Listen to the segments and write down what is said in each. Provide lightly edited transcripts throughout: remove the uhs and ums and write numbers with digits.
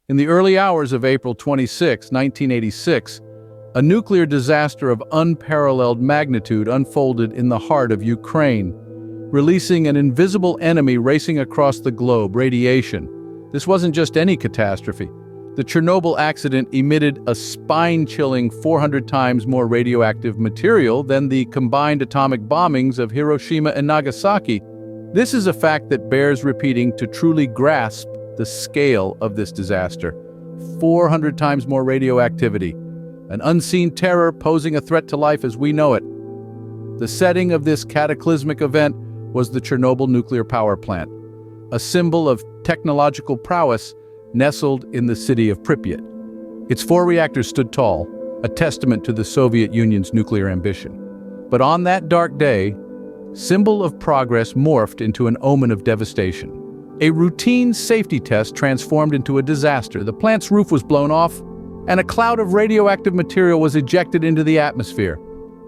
In the early hours of April 26, 1986, a nuclear disaster of unparalleled magnitude unfolded in the heart of Ukraine, releasing an invisible enemy racing across the globe, radiation. This wasn't just any catastrophe. The Chernobyl accident emitted a spine-chilling 400 times more radioactive material than the combined atomic bombings of Hiroshima and Nagasaki. This is a fact that bears repeating to truly grasp the scale of this disaster. 400 times more radioactivity, an unseen terror posing a threat to life as we know it. The setting of this cataclysmic event was the Chernobyl nuclear power plant, a symbol of technological prowess nestled in the city of Pripyat. Its 4 reactors stood tall, a testament to the Soviet Union's nuclear ambition. But on that dark day, symbol of progress morphed into an omen of devastation. A routine safety test transformed into a disaster. The plant's roof was blown off, and a cloud of radioactive material was ejected into the atmosphere.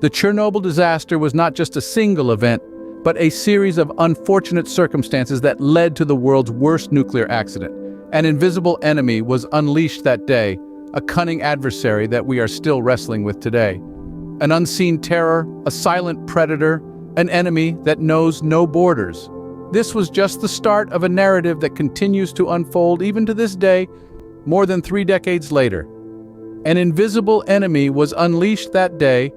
The Chernobyl disaster was not just a single event, but a series of unfortunate circumstances that led to the world's worst nuclear accident. An invisible enemy was unleashed that day, a cunning adversary that we are still wrestling with today. An unseen terror, a silent predator, an enemy that knows no borders. This was just the start of a narrative that continues to unfold even to this day, more than 3 decades later. An invisible enemy was unleashed that day,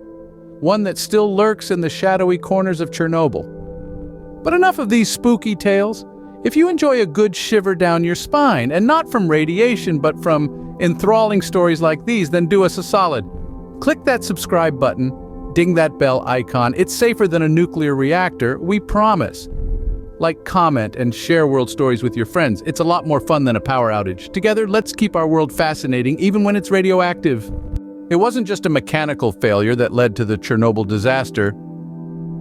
one that still lurks in the shadowy corners of Chernobyl. But enough of these spooky tales. If you enjoy a good shiver down your spine, and not from radiation but from enthralling stories like these, then do us a solid. Click that subscribe button, ding that bell icon. It's safer than a nuclear reactor, we promise. Like, comment, and share world stories with your friends. It's a lot more fun than a power outage. Together, let's keep our world fascinating, even when it's radioactive. It wasn't just a mechanical failure that led to the Chernobyl disaster.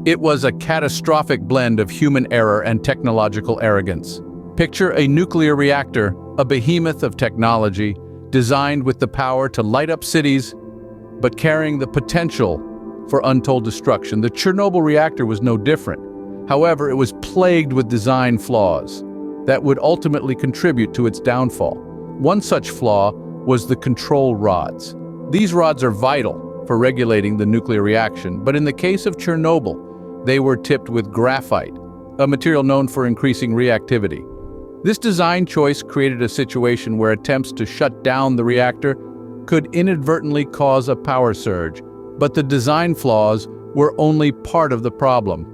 It was a catastrophic blend of human error and technological arrogance. Picture a nuclear reactor, a behemoth of technology, designed with the power to light up cities, but carrying the potential for untold destruction. The Chernobyl reactor was no different. However, it was plagued with design flaws that would ultimately contribute to its downfall. One such flaw was the control rods. These rods are vital for regulating the nuclear reaction, but in the case of Chernobyl, they were tipped with graphite, a material known for increasing reactivity. This design choice created a situation where attempts to shut down the reactor could inadvertently cause a power surge, but the design flaws were only part of the problem.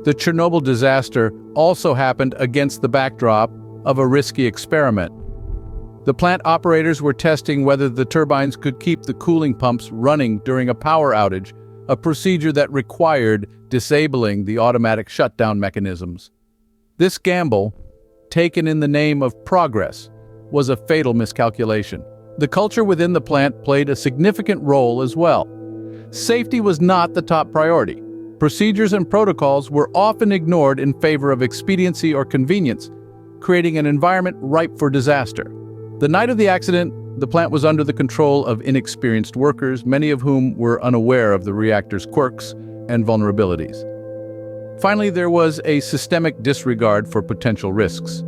The Chernobyl disaster also happened against the backdrop of a risky experiment. The plant operators were testing whether the turbines could keep the cooling pumps running during a power outage, a procedure that required disabling the automatic shutdown mechanisms. This gamble, taken in the name of progress, was a fatal miscalculation. The culture within the plant played a significant role as well. Safety was not the top priority. Procedures and protocols were often ignored in favor of expediency or convenience, creating an environment ripe for disaster. The night of the accident, the plant was under the control of inexperienced workers, many of whom were unaware of the reactor's quirks and vulnerabilities. Finally, there was a systemic disregard for potential risks.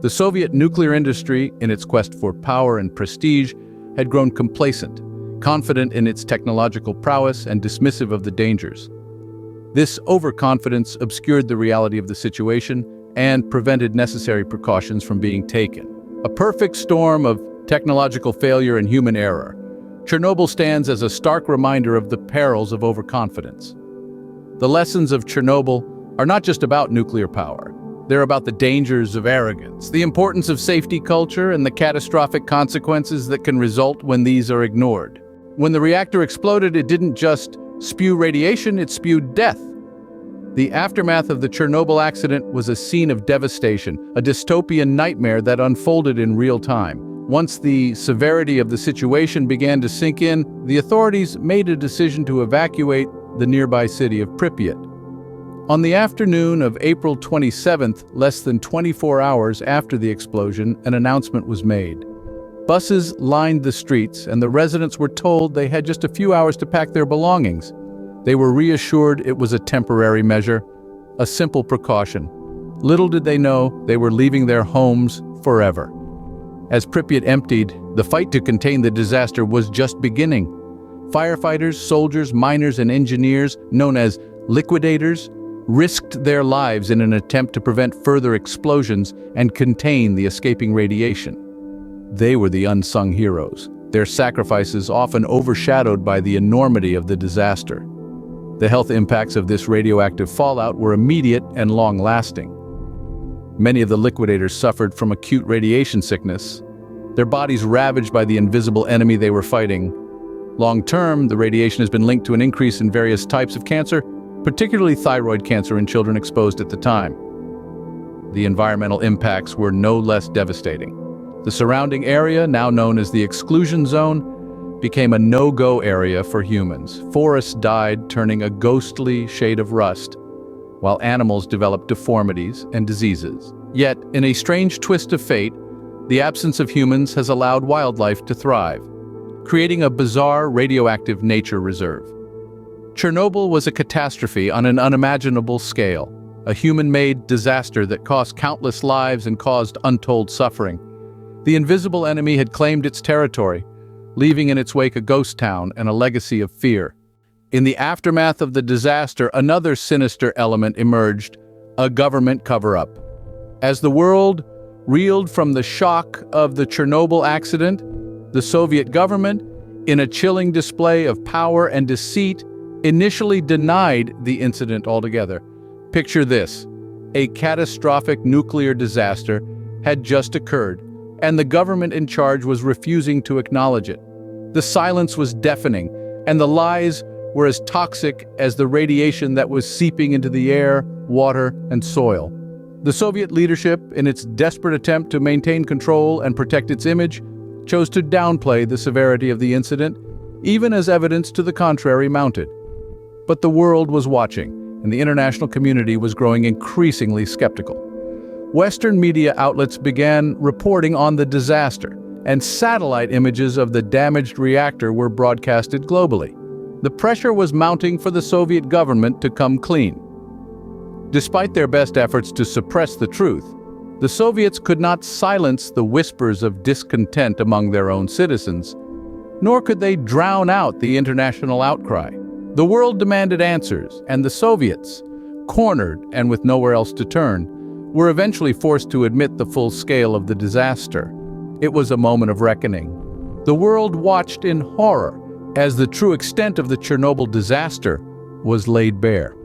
The Soviet nuclear industry, in its quest for power and prestige, had grown complacent, confident in its technological prowess and dismissive of the dangers. This overconfidence obscured the reality of the situation and prevented necessary precautions from being taken. A perfect storm of technological failure and human error. Chernobyl stands as a stark reminder of the perils of overconfidence. The lessons of Chernobyl are not just about nuclear power. They're about the dangers of arrogance, the importance of safety culture, and the catastrophic consequences that can result when these are ignored. When the reactor exploded, it didn't just spew radiation, it spewed death. The aftermath of the Chernobyl accident was a scene of devastation, a dystopian nightmare that unfolded in real time. Once the severity of the situation began to sink in, the authorities made a decision to evacuate the nearby city of Pripyat. On the afternoon of April 27th, less than 24 hours after the explosion, an announcement was made. Buses lined the streets, and the residents were told they had just a few hours to pack their belongings. They were reassured it was a temporary measure, a simple precaution. Little did they know they were leaving their homes forever. As Pripyat emptied, the fight to contain the disaster was just beginning. Firefighters, soldiers, miners, and engineers, known as liquidators, risked their lives in an attempt to prevent further explosions and contain the escaping radiation. They were the unsung heroes, their sacrifices often overshadowed by the enormity of the disaster. The health impacts of this radioactive fallout were immediate and long-lasting. Many of the liquidators suffered from acute radiation sickness, their bodies ravaged by the invisible enemy they were fighting. Long-term, the radiation has been linked to an increase in various types of cancer, particularly thyroid cancer in children exposed at the time. The environmental impacts were no less devastating. The surrounding area, now known as the exclusion zone, became a no-go area for humans. Forests died, turning a ghostly shade of rust, while animals developed deformities and diseases. Yet, in a strange twist of fate, the absence of humans has allowed wildlife to thrive, creating a bizarre radioactive nature reserve. Chernobyl was a catastrophe on an unimaginable scale, a human-made disaster that cost countless lives and caused untold suffering. The invisible enemy had claimed its territory, leaving in its wake a ghost town and a legacy of fear. In the aftermath of the disaster, another sinister element emerged, a government cover-up. As the world reeled from the shock of the Chernobyl accident, the Soviet government, in a chilling display of power and deceit, initially denied the incident altogether. Picture this: a catastrophic nuclear disaster had just occurred, and the government in charge was refusing to acknowledge it. The silence was deafening, and the lies were as toxic as the radiation that was seeping into the air, water, and soil. The Soviet leadership, in its desperate attempt to maintain control and protect its image, chose to downplay the severity of the incident, even as evidence to the contrary mounted. But the world was watching, and the international community was growing increasingly skeptical. Western media outlets began reporting on the disaster, and satellite images of the damaged reactor were broadcasted globally. The pressure was mounting for the Soviet government to come clean. Despite their best efforts to suppress the truth, the Soviets could not silence the whispers of discontent among their own citizens, nor could they drown out the international outcry. The world demanded answers, and the Soviets, cornered and with nowhere else to turn, were eventually forced to admit the full scale of the disaster. It was a moment of reckoning. The world watched in horror as the true extent of the Chernobyl disaster was laid bare.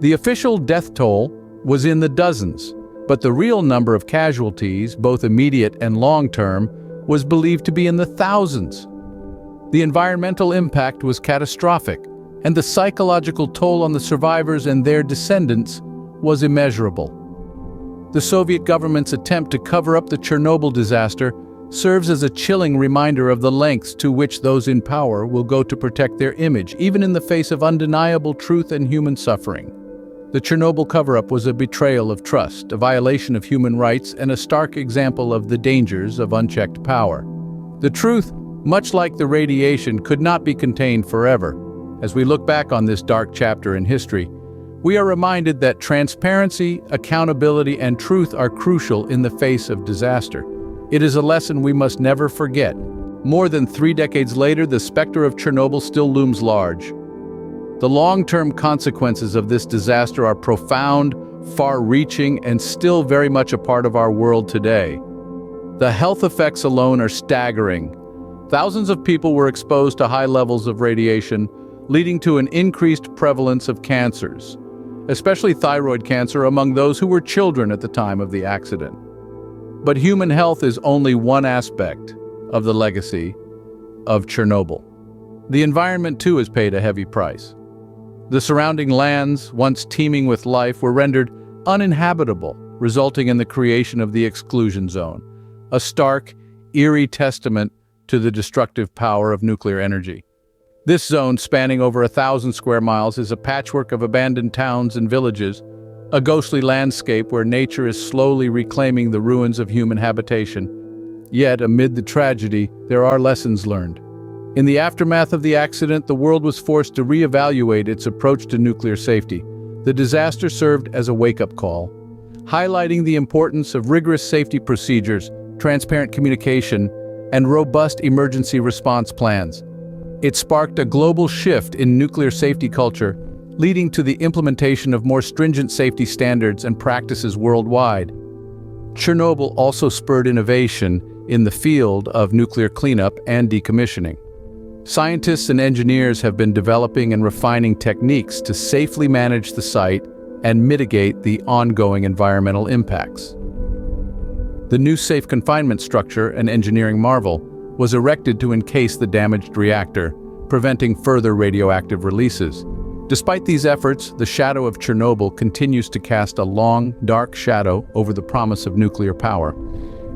The official death toll was in the dozens, but the real number of casualties, both immediate and long-term, was believed to be in the thousands. The environmental impact was catastrophic, and the psychological toll on the survivors and their descendants was immeasurable. The Soviet government's attempt to cover up the Chernobyl disaster serves as a chilling reminder of the lengths to which those in power will go to protect their image, even in the face of undeniable truth and human suffering. The Chernobyl cover-up was a betrayal of trust, a violation of human rights, and a stark example of the dangers of unchecked power. The truth, much like the radiation, could not be contained forever. As we look back on this dark chapter in history, we are reminded that transparency, accountability, and truth are crucial in the face of disaster. It is a lesson we must never forget. More than 3 decades later, the specter of Chernobyl still looms large. The long-term consequences of this disaster are profound, far-reaching, and still very much a part of our world today. The health effects alone are staggering. Thousands of people were exposed to high levels of radiation, leading to an increased prevalence of cancers, especially thyroid cancer among those who were children at the time of the accident. But human health is only one aspect of the legacy of Chernobyl. The environment, too, has paid a heavy price. The surrounding lands, once teeming with life, were rendered uninhabitable, resulting in the creation of the exclusion zone, a stark, eerie testament to the destructive power of nuclear energy. This zone, spanning over 1,000 square miles, is a patchwork of abandoned towns and villages, a ghostly landscape where nature is slowly reclaiming the ruins of human habitation. Yet, amid the tragedy, there are lessons learned. In the aftermath of the accident, the world was forced to reevaluate its approach to nuclear safety. The disaster served as a wake-up call, highlighting the importance of rigorous safety procedures transparent communication, and robust emergency response plans. It sparked a global shift in nuclear safety culture, leading to the implementation of more stringent safety standards and practices worldwide. Chernobyl also spurred innovation in the field of nuclear cleanup and decommissioning. Scientists and engineers have been developing and refining techniques to safely manage the site and mitigate the ongoing environmental impacts. The new safe confinement structure, an engineering marvel, was erected to encase the damaged reactor, preventing further radioactive releases. Despite these efforts, the shadow of Chernobyl continues to cast a long, dark shadow over the promise of nuclear power.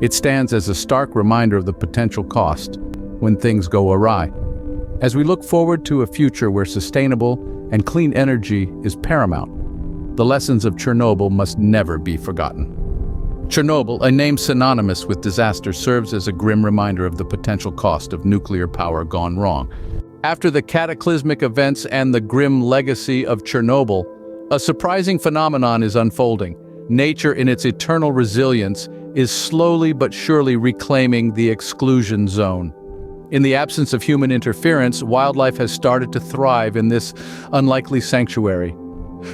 It stands as a stark reminder of the potential cost when things go awry. As we look forward to a future where sustainable and clean energy is paramount, the lessons of Chernobyl must never be forgotten. Chernobyl, a name synonymous with disaster, serves as a grim reminder of the potential cost of nuclear power gone wrong. After the cataclysmic events and the grim legacy of Chernobyl, a surprising phenomenon is unfolding. Nature, in its eternal resilience, is slowly but surely reclaiming the exclusion zone. In the absence of human interference, wildlife has started to thrive in this unlikely sanctuary.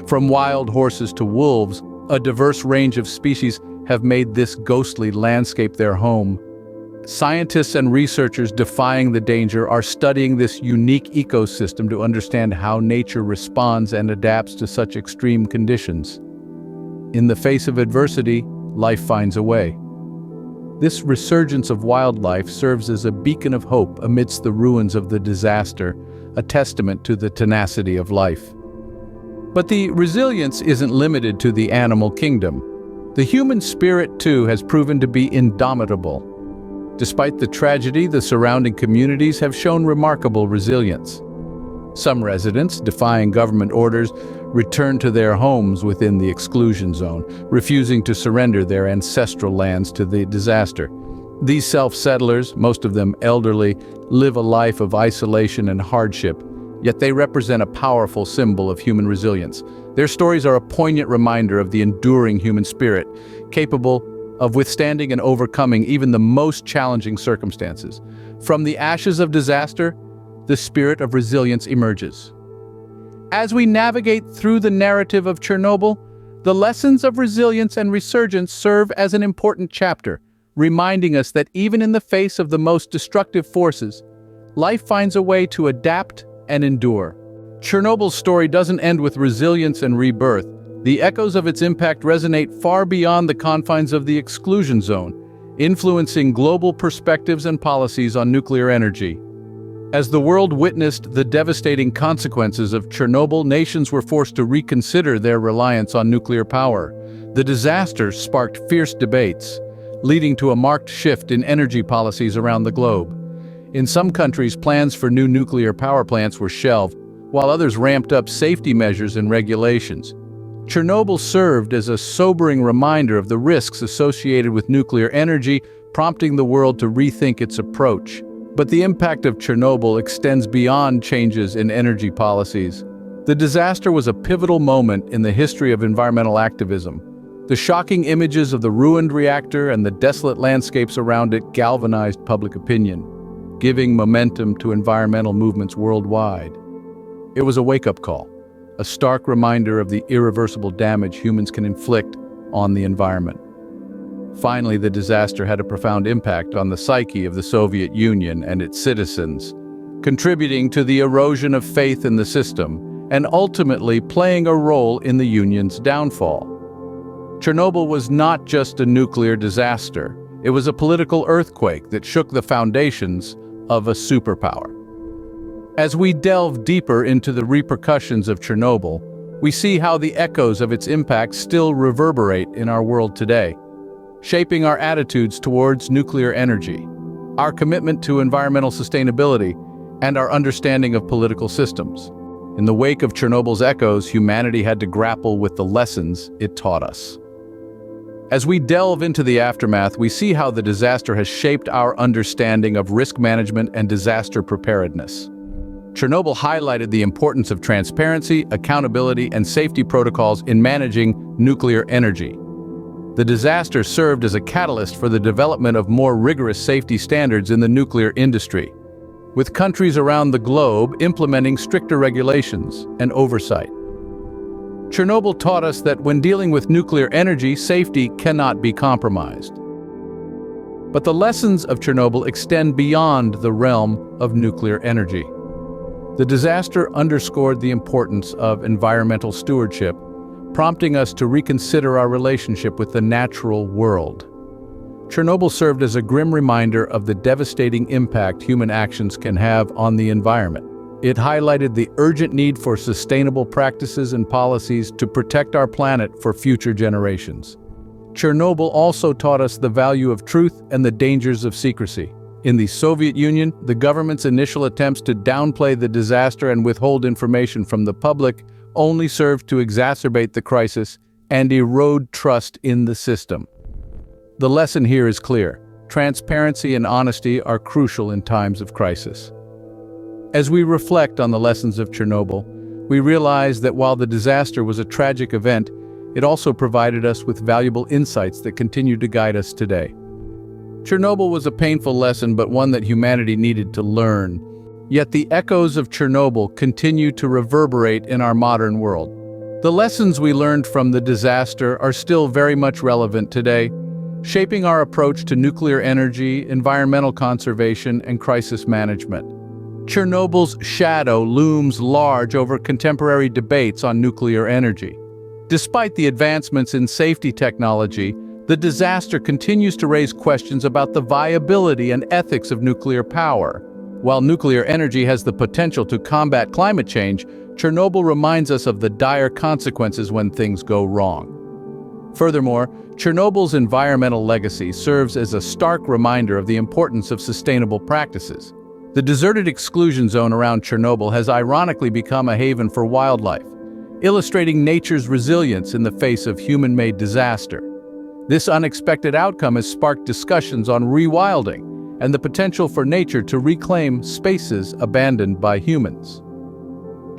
From wild horses to wolves, a diverse range of species have made this ghostly landscape their home. Scientists and researchers defying the danger are studying this unique ecosystem to understand how nature responds and adapts to such extreme conditions. In the face of adversity, life finds a way. This resurgence of wildlife serves as a beacon of hope amidst the ruins of the disaster, a testament to the tenacity of life. But the resilience isn't limited to the animal kingdom. The human spirit, too, has proven to be indomitable. Despite the tragedy, the surrounding communities have shown remarkable resilience. Some residents, defying government orders, returned to their homes within the exclusion zone, refusing to surrender their ancestral lands to the disaster. These self-settlers, most of them elderly, live a life of isolation and hardship, yet they represent a powerful symbol of human resilience. Their stories are a poignant reminder of the enduring human spirit, capable of withstanding and overcoming even the most challenging circumstances. From the ashes of disaster, the spirit of resilience emerges. As we navigate through the narrative of Chernobyl, the lessons of resilience and resurgence serve as an important chapter, reminding us that even in the face of the most destructive forces, life finds a way to adapt and endure. Chernobyl's story doesn't end with resilience and rebirth. The echoes of its impact resonate far beyond the confines of the exclusion zone, influencing global perspectives and policies on nuclear energy. As the world witnessed the devastating consequences of Chernobyl, nations were forced to reconsider their reliance on nuclear power. The disaster sparked fierce debates, leading to a marked shift in energy policies around the globe. In some countries, plans for new nuclear power plants were shelved, while others ramped up safety measures and regulations. Chernobyl served as a sobering reminder of the risks associated with nuclear energy, prompting the world to rethink its approach. But the impact of Chernobyl extends beyond changes in energy policies. The disaster was a pivotal moment in the history of environmental activism. The shocking images of the ruined reactor and the desolate landscapes around it galvanized public opinion, giving momentum to environmental movements worldwide. It was a wake-up call, a stark reminder of the irreversible damage humans can inflict on the environment. Finally, the disaster had a profound impact on the psyche of the Soviet Union and its citizens, contributing to the erosion of faith in the system and ultimately playing a role in the Union's downfall. Chernobyl was not just a nuclear disaster. It was a political earthquake that shook the foundations of a superpower. As we delve deeper into the repercussions of Chernobyl, we see how the echoes of its impact still reverberate in our world today, shaping our attitudes towards nuclear energy, our commitment to environmental sustainability, and our understanding of political systems. In the wake of Chernobyl's echoes, humanity had to grapple with the lessons it taught us. As we delve into the aftermath, we see how the disaster has shaped our understanding of risk management and disaster preparedness. Chernobyl highlighted the importance of transparency, accountability, and safety protocols in managing nuclear energy. The disaster served as a catalyst for the development of more rigorous safety standards in the nuclear industry, with countries around the globe implementing stricter regulations and oversight. Chernobyl taught us that when dealing with nuclear energy, safety cannot be compromised. But the lessons of Chernobyl extend beyond the realm of nuclear energy. The disaster underscored the importance of environmental stewardship, prompting us to reconsider our relationship with the natural world. Chernobyl served as a grim reminder of the devastating impact human actions can have on the environment. It highlighted the urgent need for sustainable practices and policies to protect our planet for future generations. Chernobyl also taught us the value of truth and the dangers of secrecy. In the Soviet Union, the government's initial attempts to downplay the disaster and withhold information from the public only served to exacerbate the crisis and erode trust in the system. The lesson here is clear. Transparency and honesty are crucial in times of crisis. As we reflect on the lessons of Chernobyl, we realize that while the disaster was a tragic event, it also provided us with valuable insights that continue to guide us today. Chernobyl was a painful lesson, but one that humanity needed to learn. Yet the echoes of Chernobyl continue to reverberate in our modern world. The lessons we learned from the disaster are still very much relevant today, shaping our approach to nuclear energy, environmental conservation, and crisis management. Chernobyl's shadow looms large over contemporary debates on nuclear energy. Despite the advancements in safety technology, the disaster continues to raise questions about the viability and ethics of nuclear power. While nuclear energy has the potential to combat climate change, Chernobyl reminds us of the dire consequences when things go wrong. Furthermore, Chernobyl's environmental legacy serves as a stark reminder of the importance of sustainable practices. The deserted exclusion zone around Chernobyl has ironically become a haven for wildlife, illustrating nature's resilience in the face of human-made disaster. This unexpected outcome has sparked discussions on rewilding and the potential for nature to reclaim spaces abandoned by humans.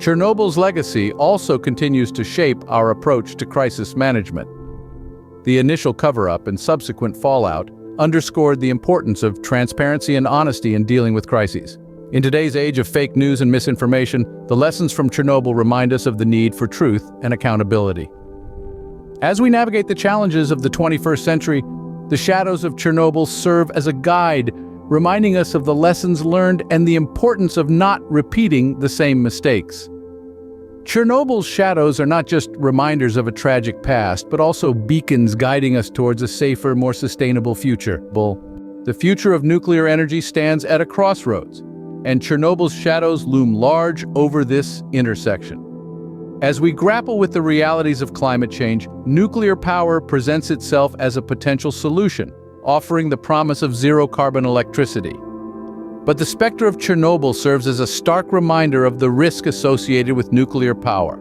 Chernobyl's legacy also continues to shape our approach to crisis management. The initial cover-up and subsequent fallout underscored the importance of transparency and honesty in dealing with crises. In today's age of fake news and misinformation, the lessons from Chernobyl remind us of the need for truth and accountability. As we navigate the challenges of the 21st century, the shadows of Chernobyl serve as a guide, reminding us of the lessons learned and the importance of not repeating the same mistakes. Chernobyl's shadows are not just reminders of a tragic past, but also beacons guiding us towards a safer, more sustainable future. The future of nuclear energy stands at a crossroads, and Chernobyl's shadows loom large over this intersection. As we grapple with the realities of climate change, nuclear power presents itself as a potential solution, offering the promise of zero-carbon electricity. But the specter of Chernobyl serves as a stark reminder of the risk associated with nuclear power.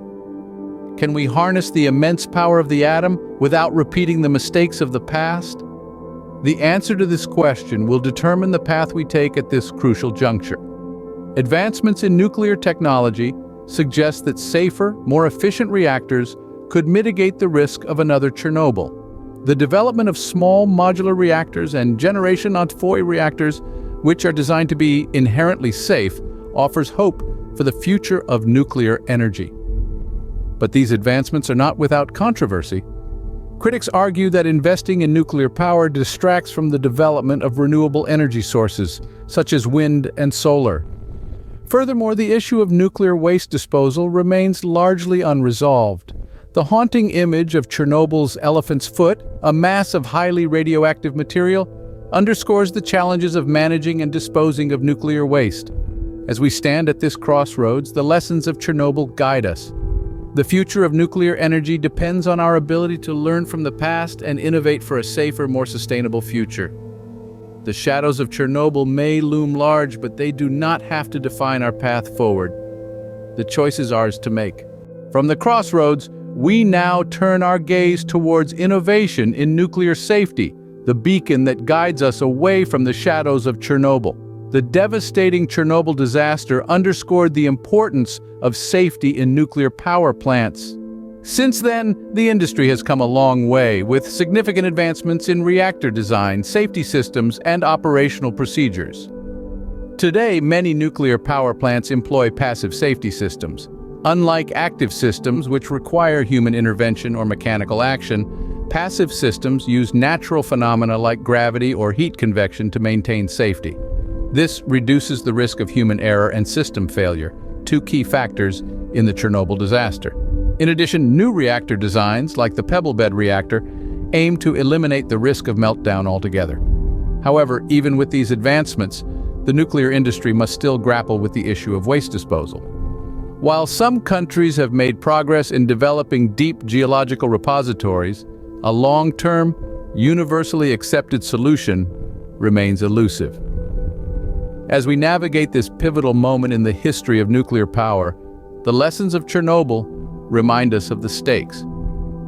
Can we harness the immense power of the atom without repeating the mistakes of the past? The answer to this question will determine the path we take at this crucial juncture. Advancements in nuclear technology suggest that safer, more efficient reactors could mitigate the risk of another Chernobyl. The development of small modular reactors and generation Envoy reactors, which are designed to be inherently safe, offers hope for the future of nuclear energy. But these advancements are not without controversy. Critics argue that investing in nuclear power distracts from the development of renewable energy sources, such as wind and solar. Furthermore, the issue of nuclear waste disposal remains largely unresolved. The haunting image of Chernobyl's elephant's foot, a mass of highly radioactive material, underscores the challenges of managing and disposing of nuclear waste. As we stand at this crossroads, the lessons of Chernobyl guide us. The future of nuclear energy depends on our ability to learn from the past and innovate for a safer, more sustainable future. The shadows of Chernobyl may loom large, but they do not have to define our path forward. The choice is ours to make. From the crossroads, we now turn our gaze towards innovation in nuclear safety, the beacon that guides us away from the shadows of Chernobyl. The devastating Chernobyl disaster underscored the importance of safety in nuclear power plants. Since then, the industry has come a long way, with significant advancements in reactor design, safety systems, and operational procedures. Today, many nuclear power plants employ passive safety systems. Unlike active systems, which require human intervention or mechanical action, passive systems use natural phenomena like gravity or heat convection to maintain safety. This reduces the risk of human error and system failure, two key factors in the Chernobyl disaster. In addition, new reactor designs, like the pebble bed reactor, aim to eliminate the risk of meltdown altogether. However, even with these advancements, the nuclear industry must still grapple with the issue of waste disposal. While some countries have made progress in developing deep geological repositories, a long-term, universally accepted solution remains elusive. As we navigate this pivotal moment in the history of nuclear power, the lessons of Chernobyl remind us of the stakes.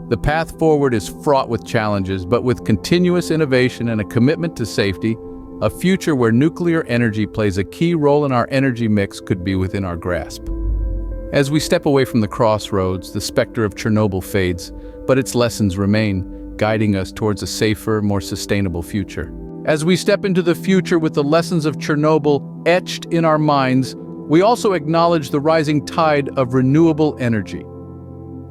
The path forward is fraught with challenges, but with continuous innovation and a commitment to safety, a future where nuclear energy plays a key role in our energy mix could be within our grasp. As we step away from the crossroads, the specter of Chernobyl fades, but its lessons remain, guiding us towards a safer, more sustainable future. As we step into the future with the lessons of Chernobyl etched in our minds, we also acknowledge the rising tide of renewable energy.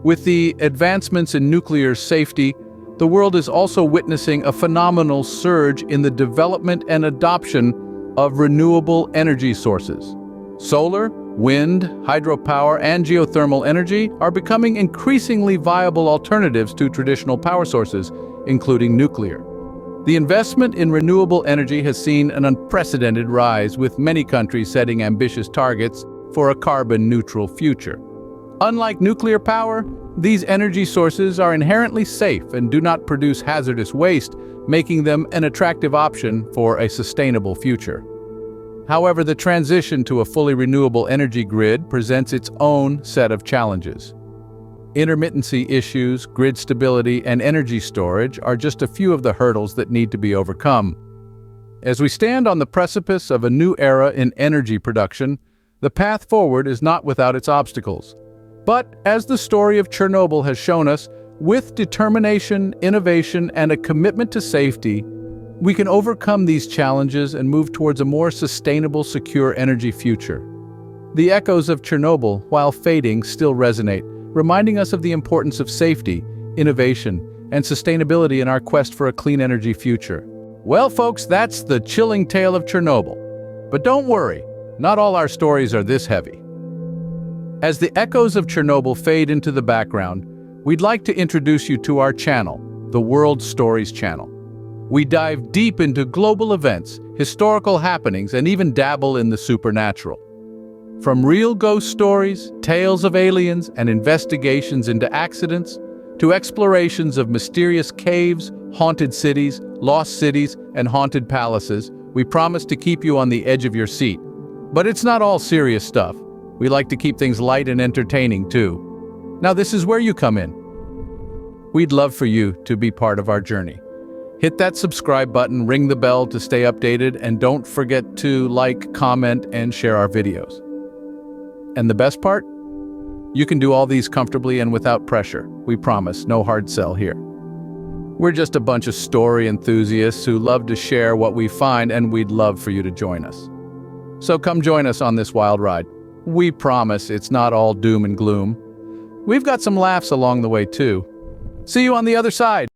With the advancements in nuclear safety, the world is also witnessing a phenomenal surge in the development and adoption of renewable energy sources. Solar, wind, hydropower, and geothermal energy are becoming increasingly viable alternatives to traditional power sources, including nuclear. The investment in renewable energy has seen an unprecedented rise, with many countries setting ambitious targets for a carbon-neutral future. Unlike nuclear power, these energy sources are inherently safe and do not produce hazardous waste, making them an attractive option for a sustainable future. However, the transition to a fully renewable energy grid presents its own set of challenges. Intermittency issues, grid stability, and energy storage are just a few of the hurdles that need to be overcome. As we stand on the precipice of a new era in energy production, the path forward is not without its obstacles. But, as the story of Chernobyl has shown us, with determination, innovation, and a commitment to safety, we can overcome these challenges and move towards a more sustainable, secure energy future. The echoes of Chernobyl, while fading, still resonate, reminding us of the importance of safety, innovation, and sustainability in our quest for a clean energy future. Well, folks, that's the chilling tale of Chernobyl. But don't worry, not all our stories are this heavy. As the echoes of Chernobyl fade into the background, we'd like to introduce you to our channel, the World Stories channel. We dive deep into global events, historical happenings, and even dabble in the supernatural. From real ghost stories, tales of aliens, and investigations into accidents, to explorations of mysterious caves, haunted cities, lost cities, and haunted palaces, we promise to keep you on the edge of your seat. But it's not all serious stuff. We like to keep things light and entertaining, too. Now, this is where you come in. We'd love for you to be part of our journey. Hit that subscribe button, ring the bell to stay updated, and don't forget to like, comment, and share our videos. And the best part? You can do all these comfortably and without pressure. We promise, no hard sell here. We're just a bunch of story enthusiasts who love to share what we find, and we'd love for you to join us. So come join us on this wild ride. We promise it's not all doom and gloom. We've got some laughs along the way too. See you on the other side.